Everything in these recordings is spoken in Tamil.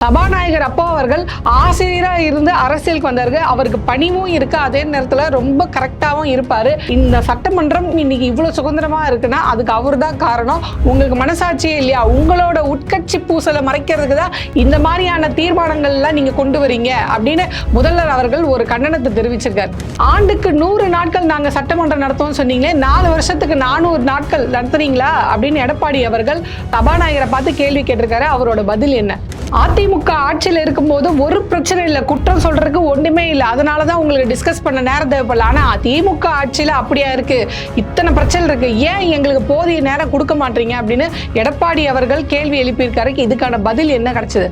சபாநாயகர் அப்பா அவர்கள் ஆசிரியராக இருந்து அரசியலுக்கு வந்தாரு. அவருக்கு பணிவும் இருக்கு, அதே நேரத்தில் ரொம்ப கரெக்டாகவும் இருப்பாரு. இந்த சட்டமன்றம் இன்னைக்கு இவ்வளவு சுதந்திரமா இருக்குன்னா அதுக்கு அவர் தான் காரணம். உங்களுக்கு மனசாட்சியே இல்லையா? உங்களோட உட்கட்சி பூசலை மறைக்கிறதுக்கு தான் இந்த மாதிரியான தீர்மானங்கள்லாம் நீங்க கொண்டு வரீங்க அப்படின்னு முதல்வர் அவர்கள் ஒரு கண்டனத்தை தெரிவிச்சிருக்காரு. ஆண்டுக்கு 100 நாட்கள் நாங்க சட்டமன்றம் நடத்துவோம் சொன்னீங்களே, 4 வருஷத்துக்கு 400 நாட்கள் நடத்துறீங்களா அப்படின்னு எடப்பாடி அவர்கள் சபாநாயகரை பார்த்து கேள்வி கேட்டிருக்காரு. அவரோட பதில் என்ன? அதிமுக ஆட்சியில் இருக்கும்போது ஒரு பிரச்சனை இல்லை, குற்றம் சொல்றதுக்கு ஒண்ணுமே இல்லை, அதனாலதான் உங்களுக்கு டிஸ்கஸ் பண்ண நேரம் தேவைப்படல. ஆனா திமுக ஆட்சியில அப்படியா இருக்கு, இத்தனை பிரச்சனை இருக்கு, ஏன் எங்களுக்கு போதிய நேரம் கொடுக்க மாட்டீங்க அப்படின்னு எடப்பாடி அவர்கள் கேள்வி எழுப்பியிருக்காரு. இதுக்கான பதில் என்ன கிடைச்சது?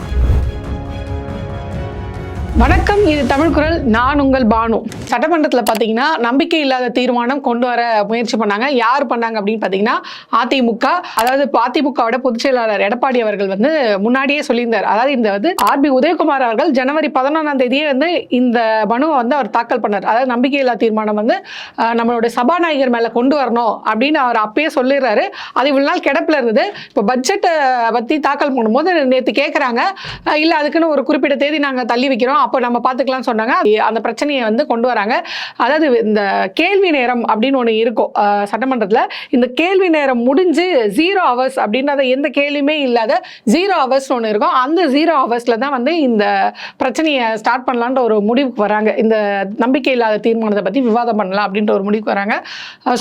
வணக்கம், இது தமிழ் குரல். நான் உங்கள் பானு. சட்டமன்றத்தில் பார்த்தீங்கன்னா நம்பிக்கை இல்லாத தீர்மானம் கொண்டு வர முயற்சி பண்ணாங்க. யார் பண்ணாங்க அப்படின்னு பார்த்தீங்கன்னா அதிமுக. அதாவது அதிமுகவோட பொதுச் செயலாளர் எடப்பாடி அவர்கள் முன்னாடியே சொல்லியிருந்தார். அதாவது இந்த ஆர்பி உதயகுமார் அவர்கள் ஜனவரி 11ஆம் தேதியே இந்த மனுவை அவர் தாக்கல் பண்ணார். அதாவது நம்பிக்கை இல்லாத தீர்மானம் நம்மளோட சபாநாயகர் மேல கொண்டு வரணும் அப்படின்னு அவர் அப்பயே சொல்லிடுறாரு. அது இவ்வளவு நாள் கிடப்பில் இருந்தது. இப்போ பட்ஜெட்டை பத்தி தாக்கல் பண்ணும்போது நேற்று கேட்குறாங்க, இல்லை அதுக்குன்னு ஒரு குறிப்பிட்ட தேதி நாங்கள் தள்ளி வைக்கிறோம், அப்போ நம்ம பார்த்துக்கலாம்னு சொன்னாங்க. அந்த பிரச்சனையை கொண்டு வராங்க. அதாவது இந்த கேள்வி நேரம் அப்படின்னு ஒன்று இருக்கும் சட்டமன்றத்தில். இந்த கேள்வி நேரம் முடிஞ்சு 0 hours அப்படின்றத எந்த கேள்வியுமே இல்லாத 0 hours ஒன்று இருக்கும். அந்த 0 hours தான் இந்த பிரச்சனையை ஸ்டார்ட் பண்ணலான்ற ஒரு முடிவுக்கு வராங்க. இந்த நம்பிக்கை இல்லாத தீர்மானத்தை பற்றி விவாதம் பண்ணலாம் அப்படின்ற ஒரு முடிவுக்கு வராங்க.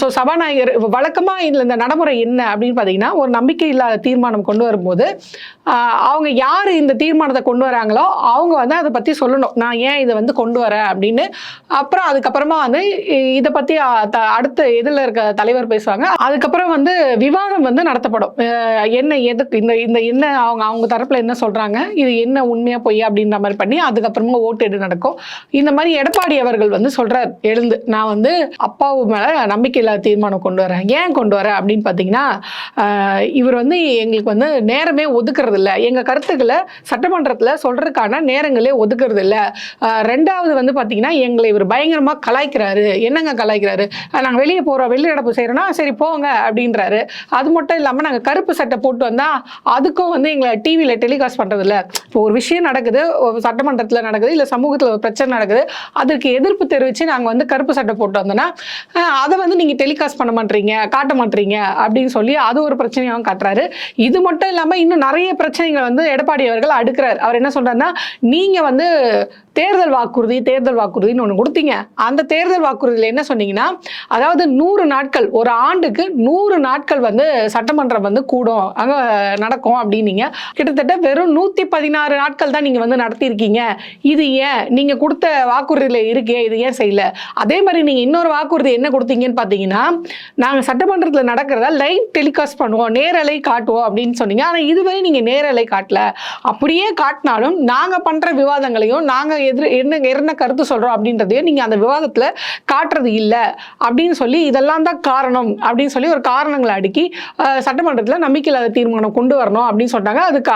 ஸோ சபாநாயகர் வழக்கமாக இதில் இந்த நடைமுறை என்ன அப்படின்னு பார்த்தீங்கன்னா, ஒரு நம்பிக்கை இல்லாத தீர்மானம் கொண்டு வரும்போது அவங்க யார் இந்த தீர்மானத்தை கொண்டு வராங்களோ அவங்க அதை பற்றி சொல்லணும், நான் ஏன் இதை கொண்டு வரேன் அப்படின்னு. அப்புறம் அதுக்கப்புறமா இதை பற்றி அடுத்த இதில் இருக்க தலைவர் பேசுவாங்க. அதுக்கப்புறம் விவாதம் நடத்தப்படும். என்ன எதுக்கு இந்த என்ன அவங்க தரப்பில் என்ன சொல்கிறாங்க, இது என்ன உண்மையாக பொய்யா அப்படின்ற மாதிரி பண்ணி அதுக்கப்புறமா ஓட்டு நடக்கும். இந்த மாதிரி எடப்பாடி அவர்கள் சொல்கிறார் எழுந்து, நான் அப்பாவு மேலே நம்பிக்கை இல்லாத தீர்மானம் கொண்டு வரேன். ஏன் கொண்டு வரேன் அப்படின்னு பார்த்தீங்கன்னா, இவர் எங்களுக்கு நேரமே ஒதுக்குறது இல்லை, எங்கள் கருத்துக்களை சட்டமன்றத்தில் சொல்கிறதுக்கான நேரங்களே ஒதுக்குறது இல்லை. ரெண்டாவது பார்த்தீங்கன்னா, எங்களை இவர் பயங்கரமாக கலாய்க்கிறாரு. என்னங்க கலாய்க்கிறாரு? நாங்கள் வெளியே போகிறோம், வெளி நடப்பு செய்கிறோன்னா சரி போங்க அப்படின்றாரு. அது மட்டும் இல்லாமல் நாங்கள் கருப்பு சட்டை போட்டு வந்தால் அதுக்கும் எங்களை டிவியில் டெலிகாஸ்ட் பண்ணுறதில்ல. இப்போ ஒரு விஷயம் நடக்குது, சட்டமன்றத்தில் நடக்குது, இல்லை சமூகத்தில் ஒரு பிரச்சனை நடக்குது, அதுக்கு எதிர்ப்பு தெரிவித்து நாங்கள் கருப்பு சட்டை போட்டு வந்தோன்னா அதை நீங்கள் டெலிகாஸ்ட் பண்ண மாட்டீங்க, காட்ட மாட்டீங்க அப்படின்னு சொல்லி அது ஒரு பிரச்சனையாகவும் காட்டுறாரு. இது மட்டும் இல்லாமல் இன்னும் நிறைய பிரச்சனைகள் எடப்பாடி அவர்கள் அடுக்கிறார். அவர் என்ன சொல்றாருன்னா, நீங்க தேர்தல் வாக்குறுதின்னு ஒன்று கொடுத்தீங்க. அந்த தேர்தல் வாக்குறுதியில் என்ன சொன்னீங்கன்னா, அதாவது 100 நாட்கள், ஒரு ஆண்டுக்கு 100 நாட்கள் சட்டமன்றம் கூடும், அங்க நடக்கும் அப்படின்னீங்க. கிட்டத்தட்ட வெறும் 116 நாட்கள் தான் நீங்க நடத்தியிருக்கீங்க. இது ஏன் நீங்க கொடுத்த வாக்குறுதியில இருக்கே, இது ஏன் செய்யல? அதே மாதிரி நீங்க இன்னொரு வாக்குறுதி என்ன கொடுத்தீங்கன்னு பார்த்தீங்கன்னா, நாங்க சட்டமன்றத்தில் நடக்கிறதா லைவ் டெலிகாஸ்ட் பண்ணுவோம், நேரலை காட்டுவோம் அப்படின்னு சொன்னீங்க. ஆனா இதுவரை நீங்க நேரலை காட்டல. அப்படியே காட்டினாலும் நாங்க பண்ற விவாதங்களையும் நாங்க என்ன கருத்து சொல்றோம் அப்படின்றதையும் நீங்க அந்த விவாதத்துல காட்டுறது இல்லை அப்படின்னு சொல்லி, இதெல்லாம் தான் காரணம் அப்படின்னு சொல்லி ஒரு காரணங்களை அடுக்கி சட்டமன்றத்தில் நம்பிக்கை இல்லாத தீர்மானம் கொண்டு வரணும் அப்படின்னு சொன்னாங்க. அதுக்கு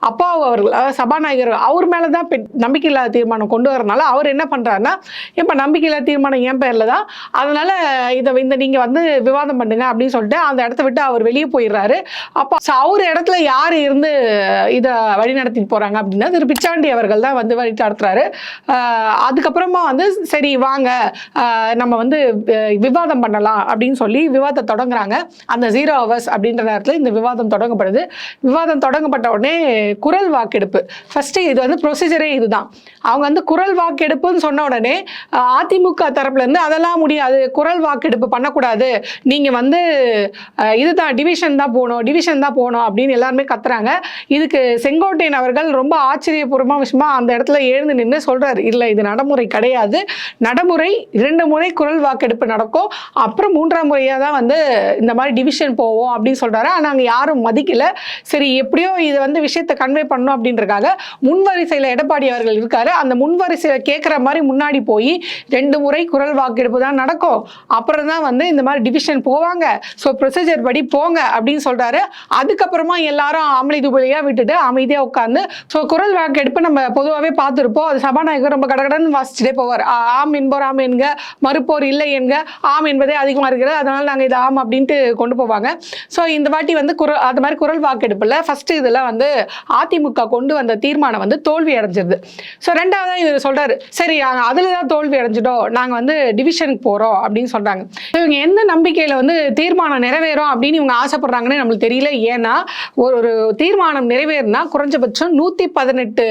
அப்பாவு அவர்கள், சபாநாயகர், அவர் மேலதான் நம்பிக்கை இல்லாத தீர்மானம் கொண்டு வரனால அவர் என்ன பண்றாருன்னா, இப்ப நம்பிக்கை இல்லாத தீர்மானம் என் பேர்ல தான், அதனால இதை நீங்க விவாதம் பண்ணுங்க அப்படின்னு சொல்லிட்டு அந்த இடத்த விட்டு அவர் வெளியே போயிடுறாரு. அப்ப அவர் இடத்துல யாரு இருந்து இதை வழிநடத்தி போறாங்க அப்படின்னா திரு பிச்சாண்டி அவர்கள் தான் வழி நடத்துறாரு. அதுக்கப்புறமா சரி வாங்க நம்ம விவாதம் பண்ணலாம் அப்படின்னு சொல்லி விவாதத்தை தொடங்குறாங்க. அந்த 0 hours அப்படின்ற நேரத்தில் இந்த விவாதம் தொடங்கப்படுது. விவாதம் தொடங்கப்பட்ட உடனே குரல் வாக்கெடுப்பு. ஃபர்ஸ்ட் இது ப்ரொசீஜரே இதுதான். அவங்க குரல் வாக்கெடுப்புன்னு சொன்ன உடனே அதிமுக தரப்புல இருந்து அதெல்லாம் முடியாது, குரல் வாக்கெடுப்பு பண்ணக்கூடாது, நீங்க இதுதான் டிவிஷன் தான் போகணும் அப்படின்னு எல்லாருமே கத்துறாங்க. இதுக்கு செங்கோட்டையன் அவர்கள் ரொம்ப ஆச்சரியபூர்வமா விஷயமா அந்த இடத்துல எழுந்து நின்று சொல்றாரு, இல்ல இது நடைமுறை கிடையாது, நடைமுறை 2 முறை குரல் வாக்கெடுப்பு நடக்கும், அப்புறம் 3ஆம் முறையா தான் இந்த மாதிரி டிவிஷன் போவோம் அப்படின்னு சொல்றாரு. நாங்க யாரும் மதிக்கல, சரி எப்படியோ இது விஷயத்தை கன்வே பண்ணணும் அப்படின்றக்காக முன்வரிசையில எடப்பாடி அவர்கள் இருக்காரு. அந்த முன்வரிசையில கேட்கிற மாதிரி முன்னாடி போய் 2 முறை குரல் வாக்கெடுப்பு தான் நடக்கும், அப்புறம் தான் இந்த மாதிரி டிவிஷன் போவாங்க, ஸோ ப்ரொசீஜர் படி போங்க அப்படின்னு சொல்றாரு. அதுக்கப்புறமா எல்லாரும் அமளி துபலியா விட்டுட்டு அமைதியா உட்காந்து, ஸோ குரல் வாக்கெடுப்பு நம்ம பொதுவாகவே பார்த்து பார்த்துருப்போம். அது சபாநாயகர் ரொம்ப கடகடன்னு வாசிச்சுட்டே போவார். ஆம் என்போர் ஆம் என்க, மறுப்போர் இல்லை என்க, ஆம் என்பதே அதிகமாக இருக்கிறது, அதனால் நாங்கள் இது ஆம் அப்படின்ட்டு கொண்டு போவாங்க. ஸோ இந்த வாட்டி வந்து அது மாதிரி குரல் வாக்கெடுப்பில் ஃபர்ஸ்ட் இதில் வந்து அதிமுக கொண்டு வந்த தீர்மானம் வந்து தோல்வி அடைஞ்சிருது. ஸோ ரெண்டாவதாக இவர் சொல்கிறாரு, சரி அதில் தான் தோல்வி அடைஞ்சிட்டோம், நாங்கள் வந்து டிவிஷனுக்கு போகிறோம் அப்படின்னு சொல்கிறாங்க. இவங்க எந்த நம்பிக்கையில் வந்து தீர்மானம் நிறைவேறும் அப்படின்னு இவங்க ஆசைப்படுறாங்கன்னு நம்மளுக்கு தெரியல. ஏன்னா ஒரு தீர்மானம் நிறைவேறினா குறைஞ்சபட்சம் 118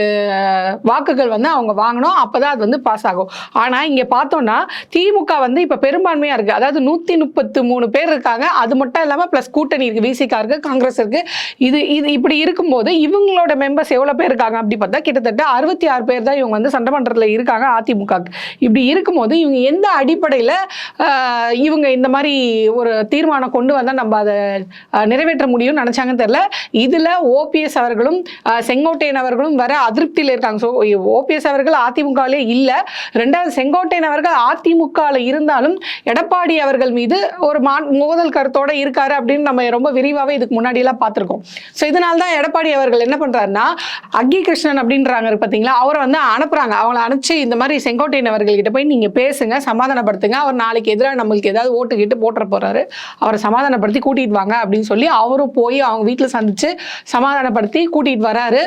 வாக்குகள் வந்து அவங்க வாங்கணும், அப்பதான் அது வந்து பாஸ் ஆகும். ஆனா இங்க பார்த்தோம்னா திமுக வந்து இப்ப பெரும்பான்மையா இருக்கு. அதாவது 133 பேர் இருக்காங்க. அது மட்டும் இல்லாம பிளஸ் கூட்டணி இருக்கு, விசிகா இருக்கு, காங்கிரஸ் இருக்கு. இது இப்படி இருக்கும்போது இவங்களோட மெம்பர்ஸ் எவ்வளவு பேர் இருக்காங்க அப்படி பார்த்தா கிட்டத்தட்ட 66 பேர் தான் இவங்க வந்து சட்டமன்றத்தில் இருக்காங்க அதிமுக. இப்படி இருக்கும்போது இவங்க எந்த அடிப்படையில் இவங்க இந்த மாதிரி ஒரு தீர்மானம் கொண்டு வந்தா நம்ம அதை நிறைவேற்ற முடியும்னு நினைச்சாங்கன்னு தெரியல. இதுல ஓபிஎஸ் அவர்களும் செங்கோட்டையன் அவர்களும் வர அதிருப்தியில் இருக்காங்க. ஸோ ஓபிஎஸ் அவர்கள் அதிமுகவிலே இல்லை. ரெண்டாவது செங்கோட்டையன் அவர்கள் அதிமுகவில் இருந்தாலும் எடப்பாடி அவர்கள் மீது ஒரு மோதல் கருத்தோட இருக்காரு அப்படின்னு நம்ம ரொம்ப விரிவாகவே இதுக்கு முன்னாடி எல்லாம் பார்த்துருக்கோம். ஸோ இதனால தான் எடப்பாடி அவர்கள் என்ன பண்றாருன்னா அக்கி கிருஷ்ணன் அப்படின்றாங்க பார்த்தீங்களா, அவரை வந்து அனுப்புறாங்க. அவங்களை அனுப்பிச்சு இந்த மாதிரி செங்கோட்டையன் அவர்கள்கிட்ட போய் நீங்க பேசுங்க, சமாதானப்படுத்துங்க, அவர் நாளைக்கு எதிராக நம்மளுக்கு ஏதாவது ஓட்டு கிட்டு போட்டுற போறாரு, அவரை சமாதானப்படுத்தி கூட்டிட்டு வாங்க அப்படின்னு சொல்லி அவரும் போய் அவங்க வீட்டில் சந்திச்சு சமாதானப்படுத்தி கூட்டிட்டு வராரு.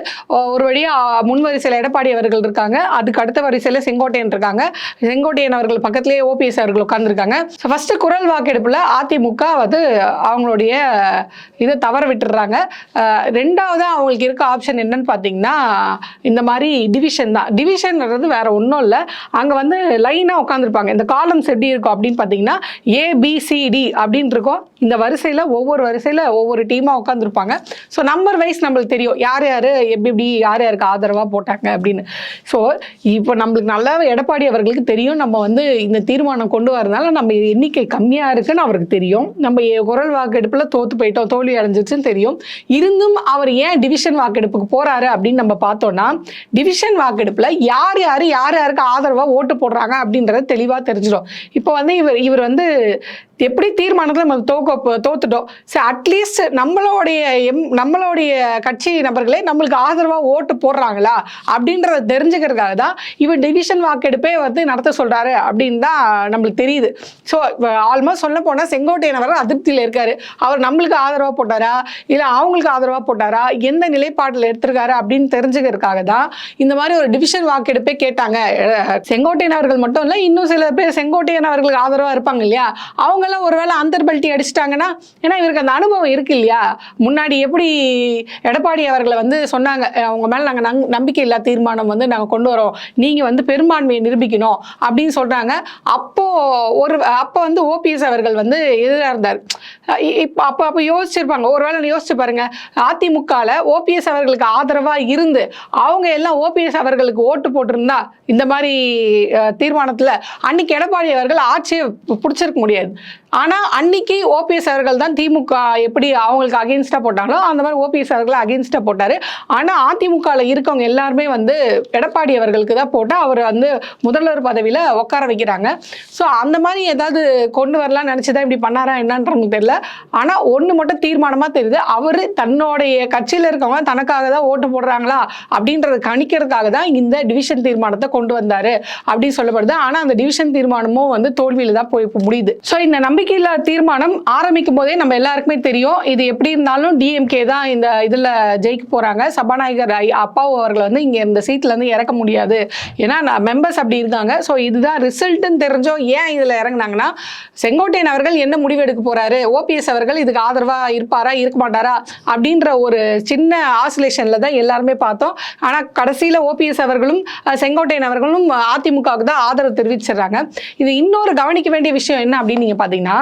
ஒரு வழியா முன் வரிசையில் எடப்பாடி அவர்கள் இருக்காங்க, அதுக்கு அடுத்த வரிசையில செங்கோட்டையன் இருக்காங்க. செங்கோட்டையன் அவர்கள் பக்கத்திலேயே ஓபிஎஸ் அவர்கள் உட்கார்ந்துருக்காங்க. ஃபர்ஸ்ட் குரல் வாக்கெடுப்புல அதிமுக வந்து அவங்களுடைய இதை தவற விட்டுறாங்க. ரெண்டாவது அவங்களுக்கு இருக்க ஆப்ஷன் என்னன்னு பார்த்தீங்கன்னா இந்த மாதிரி டிவிஷன் தான். டிவிஷன்ன்றது வேற ஒன்றும் இல்லை, அங்கே வந்து லைனாக உட்காந்துருப்பாங்க. இந்த காலம்ஸ் எப்படி இருக்கும் அப்படின்னு பார்த்தீங்கன்னா ஏபிசிடி அப்படின்னு இருக்கும். இந்த வரிசையில் ஒவ்வொரு வரிசையில் ஒவ்வொரு டீமாக உட்காந்துருப்பாங்க. ஸோ நம்பர் வைஸ் நம்மளுக்கு தெரியும் யார் யார் எப்படி யார் யாருக்கு ஆதரவாக போட்டாங்க அப்படின்னு. ஸோ இப்போ நம்மளுக்கு நல்லா எடப்பாடி அவர்களுக்கு தெரியும் நம்ம வந்து இந்த தீர்மானம் கொண்டு வரதுனால நம்ம எண்ணிக்கை கம்மியாக இருக்குன்னு அவருக்கு தெரியும். நம்ம குரல் வாக்கெடுப்பில் தோற்று போயிட்டோம், தோல்வி அடைஞ்சிச்சுன்னு தெரியும். இருந்தும் அவர் ஏன் டிவிஷன் வாக்கெடுப்புக்கு போறாரு அப்படின்னு நம்ம பார்த்தோம்னா டிவிஷன் வாக்கெடுப்பில் யார் யாருக்கு ஆதரவாக ஓட்டு போடுறாங்க அப்படின்றத தெளிவாக தெரிஞ்சிடும். இப்போ வந்து இவர் வந்து எப்படி தீர்மானத்தில் நம்ம தோத்துட்டோம், சரி அட்லீஸ்ட் நம்மளுடைய கட்சி நபர்களே நம்மளுக்கு ஆதரவாக ஓட்டு போடுறாங்களா அப்படின்றத தெரிஞ்சுக்கிறதுக்காக தான் இவர் டிவிஷன் வாக்கெடுப்பே வந்து நடத்த சொல்றாரு அப்படின்னு தான் நம்மளுக்கு தெரியுது. ஸோ ஆல்மோஸ்ட் சொல்ல போனால் செங்கோட்டையன் அவர் அதிருப்தியில் இருக்காரு. அவர் நம்மளுக்கு ஆதரவாக போட்டாரா இல்லை அவங்களுக்கு ஆதரவாக போட்டாரா, எந்த நிலைப்பாட்டில் எடுத்திருக்காரு அப்படின்னு தெரிஞ்சுக்கிறதுக்காக தான் இந்த மாதிரி ஒரு டிவிஷன் வாக்கெடுப்பே கேட்டாங்க. செங்கோட்டையன் அவர்கள் மட்டும் இல்லை, இன்னும் சில பேர் செங்கோட்டையன் அவர்களுக்கு ஆதரவாக இருப்பாங்க இல்லையா, அவங்க ஒருவேளை அந்தர்பல்ட்டி அடிச்சிட்டாங்கன்னா, ஏன்னா இவருக்கு அந்த அனுபவம் இருக்கு இல்லையா, முன்னாடி எப்படி எடப்பாடி அவர்களை வந்து சொன்னாங்க அவங்க மேல நாங்க நம்பிக்கை இல்லா தீர்மானம் வந்து நாங்க கொண்டு வரோம், நீங்க வந்து பெரும்பான்மையை நிரூபிக்கணும் அப்படின்னு சொல்றாங்க. அப்போ வந்து ஓபிஎஸ் அவர்கள் வந்து எதிராக இருந்தார். அப்ப யோசிச்சிருப்பாங்க, ஒருவேளை யோசிச்சு பாருங்க, அதிமுகல ஓபிஎஸ் அவர்களுக்கு ஆதரவா இருந்து அவங்க எல்லாம் ஓபிஎஸ் அவர்களுக்கு ஓட்டு போட்டிருந்தா இந்த மாதிரி தீர்மானத்துல அன்னைக்கு எடப்பாடி அவர்கள் ஆட்சியை பிடிச்சிருக்க முடியாது. ஆனா அன்னைக்கு ஓபிஎஸ் அவர்கள் தான் திமுக எப்படி அவங்களுக்கு அகெயின்ஸ்டா போட்டாங்களோ அந்த மாதிரி ஓபிஎஸ் அவர்கள் அகெயின்ஸ்டா போட்டாரு. ஆனா அதிமுகல இருக்கவங்க எல்லாருமே வந்து எடப்பாடி அவர்களுக்கு தான் போட்டு அவர் வந்து முதல்வர் பதவியில உட்கார வைக்கிறாங்க. ஸோ அந்த மாதிரி ஏதாவது கொண்டு வரலாம் நினைச்சுதான் இப்படி பண்ணாரா என்னன்னு தெரியல. ஆனா ஒண்ணு மட்டும் தீர்மானமா தெரியுது, அவரு தன்னுடைய கட்சியில இருக்கவங்க தனக்காக தான் ஓட்டு போடுறாங்களா அப்படின்றத கணிக்கிறதுக்காக தான் இந்த டிவிஷன் தீர்மானத்தை கொண்டு வந்தாரு அப்படின்னு சொல்லப்படுது. ஆனா அந்த டிவிஷன் தீர்மானமும் வந்து தோல்வியில தான் போய் முடியுது. ஸோ இந்த நம்பிக்கையில்லா தீர்மானம் ஆரம்பிக்கும் போதே நம்ம எல்லாருக்குமே தெரியும் இது எப்படி இருந்தாலும் டிஎம்கே தான் இந்த இதுல ஜெயிக்க போறாங்க. சபாநாயகர் அப்பாவு அவர்கள் வந்து இங்க இந்த சீட்ல இருந்து இறக்க முடியாது, ஏன்னா மெம்பர்ஸ் அப்படி இருந்தாங்க. ஸோ இதுதான் ரிசல்ட்னு தெரிஞ்சோ ஏன் இதுல இறங்கினாங்கன்னா செங்கோட்டையன் அவர்கள் என்ன முடிவு எடுக்க போறாரு, ஓபிஎஸ் அவர்கள் இதுக்கு ஆதரவா இருப்பாரா இருக்க மாட்டாரா அப்படின்ற ஒரு சின்ன ஆசிலேஷன்ல தான் எல்லாருமே பார்த்தோம். ஆனா கடைசியில ஓபிஎஸ் அவர்களும் செங்கோட்டையன் அவர்களும் அதிமுகவுக்கு தான் ஆதரவு தெரிவிச்சிடறாங்க. இது இன்னொரு கவனிக்க வேண்டிய விஷயம் என்ன அப்படின்னு நீங்க பாத்தீங்கன்னா,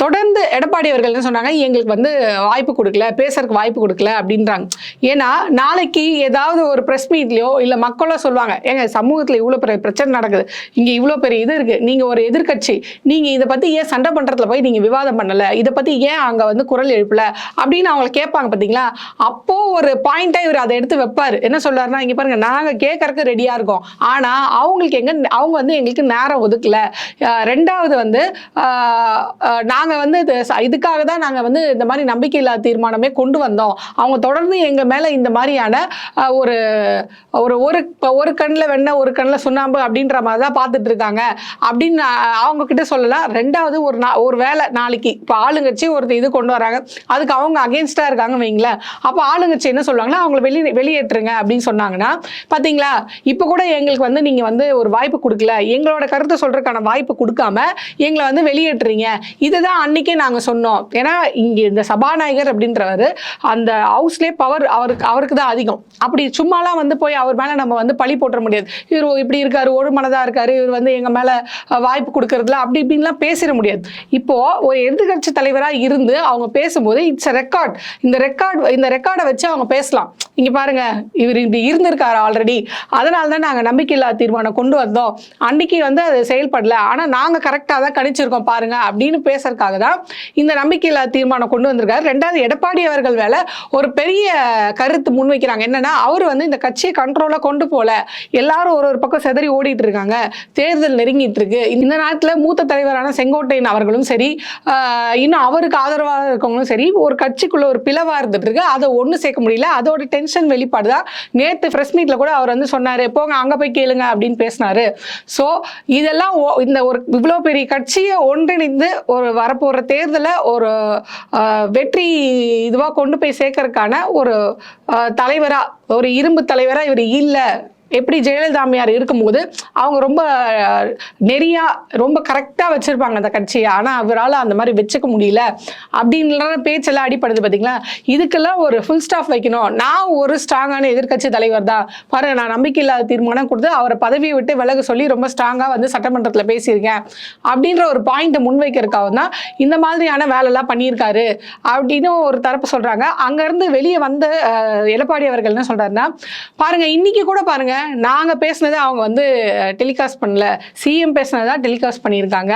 தொடர்ந்து எடப்பாடி அவர்கள் என்ன சொன்னாங்க, எங்களுக்கு வந்து வாய்ப்பு கொடுக்கல, பேசுறதுக்கு வாய்ப்பு கொடுக்கல அப்படின்றாங்க. ஏன்னா நாளைக்கு ஏதாவது ஒரு பிரஸ் மீட்லயோ இல்ல மக்களோ சொல்லுவாங்க, ஏங்க சமூகத்துல இவ்வளவு பெரிய பிரச்சனை நடக்குது, இங்க இவ்வளவு பெரிய இது இருக்கு, நீங்க ஒரு எதிர்கட்சி, நீங்க இதை பத்தி ஏன் சண்டை பண்றதுல போய் நீங்க விவாதம் பண்ணல, இதை பத்தி ஏன் அங்க வந்து குரல் எழுப்பல அப்படின்னு அவங்க கேட்பாங்க பாத்தீங்களா. அப்போ ஒரு பாயிண்டா இவர் அதை எடுத்து வைப்பாரு. என்ன சொல்றாருன்னா, இங்க பாருங்க நாங்க கேட்கறதுக்கு ரெடியா இருக்கோம், ஆனா அவங்க வந்து எங்களுக்கு நேரம் ஒதுக்கல. ரெண்டாவது வந்து நாங்கள் வந்து இதுக்காக தான் நாங்கள் வந்து இந்த மாதிரி நம்பிக்கையில்லா தீர்மானமே கொண்டு வந்தோம். அவங்க தொடர்ந்து எங்கள் மேலே இந்த மாதிரியான ஒரு ஒரு ஒரு கண்ணில் வெண்ணெய் ஒரு கண்ணில் சுண்ணாம்பு அப்படின்ற மாதிரி தான் பார்த்துட்டு இருக்காங்க அப்படின்னு அவங்க கிட்ட சொல்லலாம். ரெண்டாவது ஒரு வேலை நாளைக்கு இப்போ ஆளுங்கட்சி ஒரு இது கொண்டு வராங்க, அதுக்கு அவங்க அகேன்ஸ்டாக இருக்காங்க வைங்களேன். அப்போ ஆளுங்கட்சி என்ன சொல்லுவாங்கன்னா அவங்கள வெளியேற்றுங்க அப்படின்னு சொன்னாங்கன்னா, பார்த்தீங்களா இப்போ கூட எங்களுக்கு வந்து நீங்கள் வந்து ஒரு வாய்ப்பு கொடுக்கல, எங்களோட கருத்தை சொல்றதுக்கான வாய்ப்பு கொடுக்காம எங்களை வந்து வெளியேற்றுறீங்க. இதுதான் அன்னைக்கே நாங்கள் சொன்னோம். ஏன்னா இங்கே இந்த சபாநாயகர் அப்படின்றவர் அந்த ஹவுஸ்லேயே பவர் அவருக்கு தான் அதிகம். அப்படி சும்மாலாம் வந்து போய் அவர் மேலே நம்ம வந்து பழி போட்டுற முடியாது. இவர் இப்படி இருக்காரு, ஒரு மனதாக இருக்காரு, இவர் வந்து எங்கள் மேலே வாய்ப்பு கொடுக்கறதுல அப்படி இப்படின்லாம் பேசிட முடியாது. இப்போ ஒரு எதிர்கட்சி தலைவராக இருந்து அவங்க பேசும்போது இட்ஸ் ரெக்கார்ட். இந்த ரெக்கார்டை வச்சு அவங்க பேசலாம். இங்க பாருங்க இவர் இப்படி இருந்திருக்காரு ஆல்ரெடி, அதனால தான் நாங்கள் நம்பிக்கையில்லா தீர்மானம் கொண்டு வந்தோம், அன்னைக்கு வந்து அது செயல்படல, ஆனால் நாங்கள் கரெக்டாக தான் கணிச்சிருக்கோம் பாருங்க அப்படின்னு பேசுறதுக்காக தான் இந்த நம்பிக்கையில்லா தீர்மானம் கொண்டு வந்திருக்காரு. ரெண்டாவது எடப்பாடி அவர்கள் வேலை ஒரு பெரிய கருத்து முன்வைக்கிறாங்க. என்னன்னா அவர் வந்து இந்த கட்சியை கண்ட்ரோலா கொண்டு போல, எல்லாரும் ஒரு பக்கம் செதறி ஓடிட்டு இருக்காங்க, தேர்தல் நெருங்கிட்டு இருக்கு. இந்த நாட்டில் மூத்த தலைவரான செங்கோட்டையன் அவர்களும் சரி, இன்னும் அவருக்கு ஆதரவாக இருக்கவங்களும் சரி, ஒரு கட்சிக்குள்ள ஒரு பிளவா இருந்துட்டு இருக்கு, அதை ஒன்று சேர்க்க முடியல. அதோட டென்ஷன் வெளிப்பாடு தான் நேற்று பிரஸ் மீட்ல கூட அவர் வந்து சொன்னாரு, போங்க அங்க போய் கேளுங்க அப்படின்னு பேசினாரு. ஸோ இதெல்லாம் இந்த ஒரு இவ்வளோ பெரிய கட்சியை ஒன்றிணைந்து ஒரு வரப்போற தேர்தலை ஒரு வெற்றி இதுவா கொண்டு போய் சேர்க்கறதுக்கான ஒரு தலைவரா, ஒரு இரும்பு தலைவரா இவர் இல்லை. எப்படி ஜெயலலிதா அம்மையார் இருக்கும்போது அவங்க ரொம்ப நெறியா ரொம்ப கரெக்டாக வச்சிருப்பாங்க அந்த கட்சியை, ஆனால் அவரால் அந்த மாதிரி வச்சுக்க முடியல அப்படின்ற பேச்செல்லாம் அடிப்படுது பார்த்தீங்களா. இதுக்கெல்லாம் ஒரு ஃபுல் ஸ்டாப் வைக்கணும். நான் ஒரு ஸ்ட்ராங்கான எதிர்கட்சி தலைவர் தான் பாருங்க, நான் நம்பிக்கையில்லாத தீர்மானம் கொடுத்து அவரை பதவியை விட்டு விலக சொல்லி ரொம்ப ஸ்ட்ராங்காக வந்து சட்டமன்றத்தில் பேசியிருக்கேன் அப்படின்ற ஒரு பாயிண்ட்டை முன்வைக்கிறதுக்காக தான் இந்த மாதிரியான வேலைலாம் பண்ணியிருக்காரு அப்படின்னு ஒரு தரப்பு சொல்றாங்க. அங்கேருந்து வெளியே வந்த எடப்பாடி அவர்கள் என்ன சொல்றாருன்னா, பாருங்க இன்னைக்கு கூட பாருங்க நாங்கள் பேசினதை அவங்க வந்து டெலிகாஸ்ட் பண்ணல, சிஎம் பேசினதான் டெலிகாஸ்ட் பண்ணியிருக்காங்க.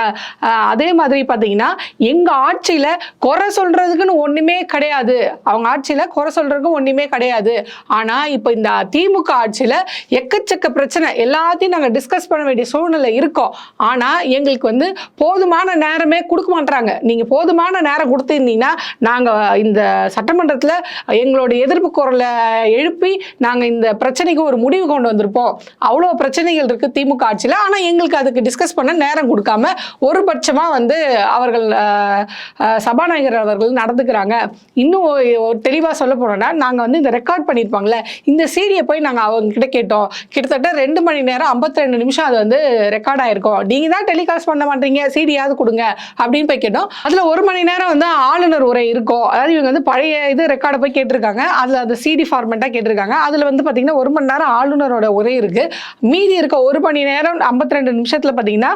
அதே மாதிரி பார்த்தீங்கன்னா எங்கள் ஆட்சியில் குறை சொல்றதுக்குன்னு ஒன்றுமே கிடையாது, அவங்க ஆட்சியில் குறை சொல்றதுக்கு ஒன்றுமே கிடையாது. ஆனால் இப்போ இந்த திமுக ஆட்சியில் எக்கச்சக்க பிரச்சனை, எல்லாத்தையும் நாங்கள் டிஸ்கஸ் பண்ண வேண்டிய சூழ்நிலை இருக்கோம். ஆனால் எங்களுக்கு வந்து போதுமான நேரமே கொடுக்க மாட்டாங்க. நீங்கள் போதுமான நேரம் கொடுத்துருந்தீங்கன்னா நாங்கள் இந்த சட்டமன்றத்தில் எங்களோட எதிர்ப்பு குரலை எழுப்பி நாங்கள் இந்த பிரச்சனைக்கு ஒரு முடிவு கொண்டு வந்திருப்போம். அவ்வளோ பிரச்சனைகள் இருக்கு திமுக ஆட்சியில், ஆனால் எங்களுக்கு அதுக்கு டிஸ்கஸ் பண்ண நேரம் கொடுக்காம ஒரு பட்சமா வந்து அவர்கள் சபாநாயகர் அவர்கள் நடந்துக்கிறாங்க. இன்னும் தெளிவாக சொல்ல போனோம்னா, நாங்கள் வந்து இந்த ரெக்கார்ட் பண்ணியிருப்பாங்களே இந்த சீடியை போய் நாங்கள் அவங்க கிட்ட கேட்டோம். கிட்டத்தட்ட 2 மணி நேரம் 52 நிமிஷம் அது வந்து ரெக்கார்ட் ஆயிருக்கும். நீங்க தான் டெலிகாஸ்ட் பண்ண மாட்டீங்க, சீடியாவது கொடுங்க அப்படின்னு போய் கேட்டோம். அதுல 1 மணி நேரம் வந்து ஆளுநர் உரை இருக்கும். அதாவது இவங்க வந்து பழைய இது ரெக்கார்டை போய் கேட்டிருக்காங்க, அதுல அந்த சிடி ஃபார்மேட்டா கேட்டிருக்காங்க. அதுல வந்து பாத்தீங்கன்னா 1 மணி நேரம் ஆளுநரோட உரை இருக்கு. மீதி இருக்க 1 மணி நேரம் 52 நிமிஷத்துல பாத்தீங்கன்னா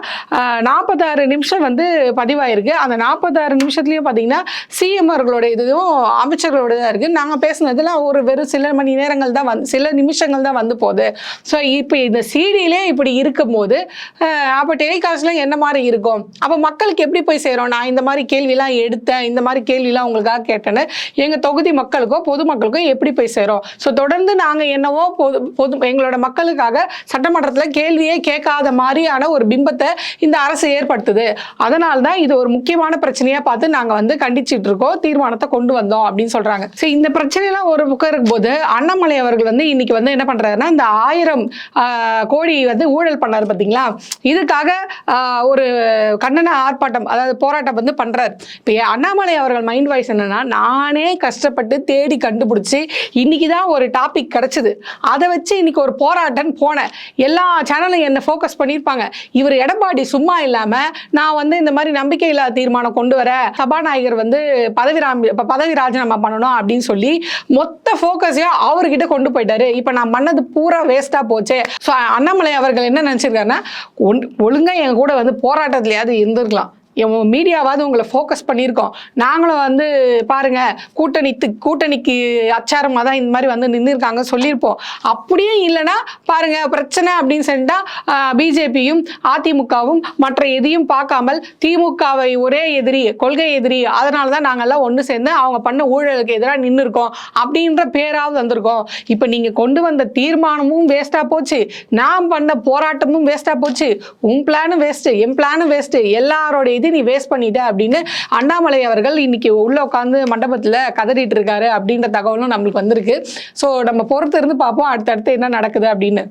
46 நிமிஷம் வந்து பதிவாயிருக்கு. அந்த 46 நிமிஷத்துலயும் பாத்தீங்கன்னா சிஎம் அவர்களோட இதுவும் அமைச்சர்களோட தான் இருக்கு. நாங்க பேசுனதுல ஒரு வெறும் சில மணி நேரங்கள் தான் வந்து சில நிமிஷங்கள் தான் வந்து போகுது. ஸோ இப்போ இந்த சீடியிலே இப்படி இருக்கும் போது அப்போ டெலிகாஸ்ட்ல என்ன மாதிரி இருக்கும், அப்போ மக்களுக்கு எப்படி போய் சேரும்? நான் இந்த மாதிரி கேள்விலாம் எடுத்தேன், இந்த மாதிரி கேள்விலாம் உங்களுக்காக கேட்டேன்னு எங்க தொகுதி மக்களுக்கோ பொதுமக்களுக்கோ எப்படி போய் சேரும்? ஸோ தொடர்ந்து நாங்க என்னவோ எங்களோட மக்களுக்காக சட்டமன்றத்தில் கேள்வியே கேட்காத மாதிரியான ஒரு பிம்பத்தை இந்த அரசு ஏற்படுத்துது. அதனால தான் இது ஒரு முக்கியமான பிரச்சனையா பார்த்து நாங்க வந்து கண்டிச்சிட்டு இருக்கோம், தீர்மானத்தை கொண்டு வந்தோம் அப்படின்னு சொல்றாங்க. சரி, இந்த பிரச்சனைலாம் ஒரு பக்கம் இருக்கும்போது அண்ணாமலை அவர்கள் வந்து இன்னைக்கு வந்து என்ன பண்றாருன்னா, இந்த 1000 கோடி வந்து ஊழல் பண்ணாரு பாத்தீங்களா, இதுக்காக ஒரு கண்டன ஆர்ப்பாட்டம், அதாவது போராட்டம் வந்து பண்றாரு. இப்போ அண்ணாமலை அவர்கள் மைண்ட் வாய்ஸ் என்னன்னா, நானே கஷ்டப்பட்டு தேடி கண்டுபிடிச்சி இன்னைக்குதான் ஒரு டாபிக் கிடைச்சது, அதை வச்சு இன்னைக்கு ஒரு போராட்டம் போனேன், எல்லா சேனலும் என்ன ஃபோக்கஸ் பண்ணியிருப்பாங்க, இவர் எடப்பாடி சும்மா இல்லாம நான் வந்து இந்த மாதிரி நம்பிக்கையில்லா தீர்மானம் கொண்டு வர சபாநாயகர் வந்து பதவி ராஜினாமா பண்ணணும் அப்படின்னு சொல்லி மொத்த ஃபோக்கஸையும் அவர்கிட்ட கொண்டு போயிட்டாரு. இப்போ நான் பண்ணது பூரா வேஸ்டா போச்சு. ஸோ அண்ணாமலை அவர்கள் என்ன நினைச்சிருக்காருன்னா, ஒழுங்கா எங்க கூட வந்து போராட்டத்திலேயாவது இருந்திருக்கலாம், மீடியாவாவது உங்களை ஃபோக்கஸ் பண்ணியிருக்கோம், நாங்களும் வந்து பாருங்க கூட்டணிக்கு அச்சாரமாக தான் இந்த மாதிரி வந்து நின்றுருக்காங்க சொல்லியிருப்போம். அப்படியே இல்லைன்னா பாருங்க பிரச்சனை அப்படின்னு சொல்லிட்டா பிஜேபியும் அதிமுகவும் மற்ற எதையும் பார்க்காமல் திமுகவை ஒரே எதிரி, கொள்கை எதிரி, அதனால தான் நாங்கள்லாம் ஒன்று சேர்ந்து அவங்க பண்ண ஊழலுக்கு எதிராக நின்று இருக்கோம் அப்படின்ற பேராவது வந்திருக்கோம். இப்போ நீங்கள் கொண்டு வந்த தீர்மானமும் வேஸ்ட்டாக போச்சு, நான் பண்ண போராட்டமும் வேஸ்ட்டாக போச்சு, உன் பிளானும் வேஸ்ட்டு, என் பிளானும் வேஸ்ட்டு, எல்லாரோட எல்லாத்தையும் நீ வேஸ்ட் பண்ணிட்ட அப்படின்னு அண்ணாமலை அவர்கள் இன்னைக்கு உள்ள உட்காந்து மண்டபத்தில் கதறிட்டு இருக்காரு அப்படின்ற தகவலும் நம்மளுக்கு வந்திருக்கு. ஸோ நம்ம பொறுத்து இருந்து பார்ப்போம் அடுத்தடுத்து என்ன நடக்குது அப்படின்னு.